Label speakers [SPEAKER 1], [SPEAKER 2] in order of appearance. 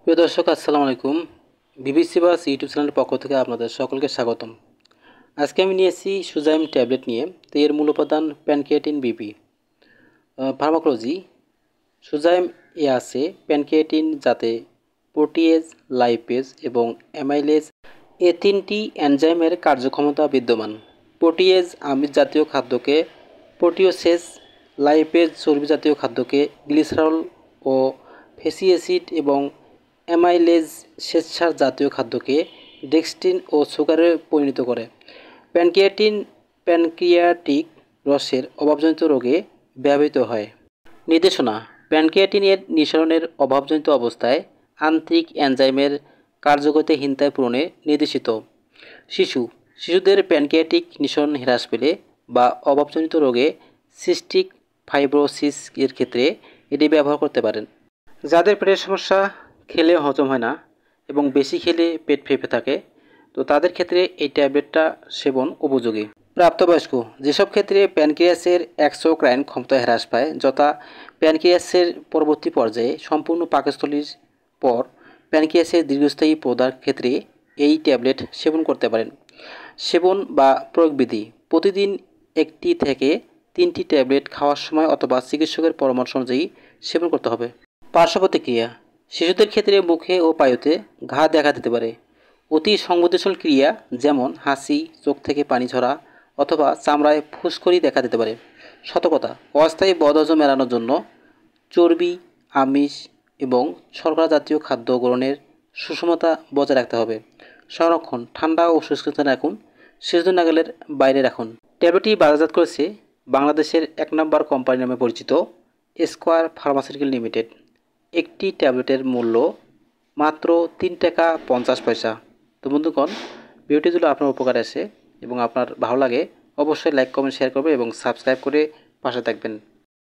[SPEAKER 1] প্রিয় দর্শক, আসসালামু আলাইকুম। বিবিসি বাস ইউটিউব চ্যানেলের পক্ষ থেকে আপনাদের সকলকে স্বাগতম। আজকে আমি নিয়েছি সুজাইম ট্যাবলেট নিয়ে। তো এর মূল উপাদান প্যানক্রিয়াটিন বিপি। ফার্মাকোলজি। সুজাইম এ আছে প্যানক্রিয়াটিন, যাতে প্রোটিয়েজ, লাইপেজ এবং অ্যামাইলেজ এ তিনটি এনজাইমের কার্যক্ষমতা বিদ্যমান। প্রোটিয়েজ আমিষ জাতীয় খাদ্যকে প্রোটিওসেস, লাইপেজ চর্বি জাতীয় খাদ্যকে গ্লিসারল ও ফ্যাটি অ্যাসিড এবং অ্যামাইলেজ শ্বেতসার জাতীয় খাদ্যকে ডেক্সট্রিন ও সুগারে পরিণত করে। প্যানক্রিয়াটিন প্যানক্রিয়াটিক রসের অভাবজনিত রোগে ব্যবহৃত হয়। নির্দেশনা: প্যানক্রিয়াটিনের নিঃসরণের অভাবজনিত অবস্থায় আন্তরিক এনজাইমের কার্যকরিতাহীনতা পূরণে নির্দেশিত। শিশুদের প্যানক্রিয়াটিক নিঃসরণ হ্রাস পেলে বা অভাবজনিত রোগে সিস্টিক ফাইব্রোসিস এর ক্ষেত্রে এটি ব্যবহার করতে পারেন। যাদের পেটের সমস্যা, খেলে হজম হয় না এবং বেশি খেলে পেট ফেঁপে থাকে, তো তাদের ক্ষেত্রে এই ট্যাবলেটটা সেবন উপযোগী। প্রাপ্তবয়স্ক, যেসব ক্ষেত্রে প্যানক্রিয়াসের এক্সোক্রাইন ক্ষমতা হ্রাস পায়, যথা প্যানক্রিয়াসের পরবর্তী পর্যায়ে সম্পূর্ণ পাকস্থলীর পর প্যানক্রিয়াসের দীর্ঘস্থায়ী প্রদার ক্ষেত্রে এই ট্যাবলেট সেবন করতে পারেন। সেবন বা প্রয়োগবিধি: প্রতিদিন 1 থেকে 3টি ট্যাবলেট খাওয়ার সময় অথবা চিকিৎসকের পরামর্শ অনুযায়ী সেবন করতে হবে। পার্শ্ব প্রতিক্রিয়া: শিশুদের ক্ষেত্রে মুখে ও পায়ুতে ঘা দেখা দিতে পারে। অতি সংবেদনশীল ক্রিয়া যেমন হাসি, চোখ থেকে পানি ঝরা অথবা চামড়ায় ফুসকুড়ি দেখা দিতে পারে। সতর্কতা: অস্থায়ী বদহজম এড়ানোর জন্য চর্বি, আমিষ এবং শর্করা জাতীয় খাদ্য গ্রহণের সুষমতা বজায় রাখতে হবে। সংরক্ষণ: ঠান্ডা ও শুষ্ক স্থানে রাখুন, শিশুদের নাগালের বাইরে রাখুন। ট্যাবলেটটি বাজারজাত করেছে বাংলাদেশের 1 নম্বর কোম্পানি নামে পরিচিত স্কয়ার ফার্মাসিউটিক্যাল লিমিটেড। একটি ট্যাবলেটের মূল্য মাত্র 3 টাকা 50 পয়সা। তো বন্ধুগণ, ভিডিওটি যদি আপনার উপকারে আসে এবং আপনার ভালো লাগে, অবশ্যই লাইক, কমেন্ট, শেয়ার করবেন এবং সাবস্ক্রাইব করে পাশে থাকবেন।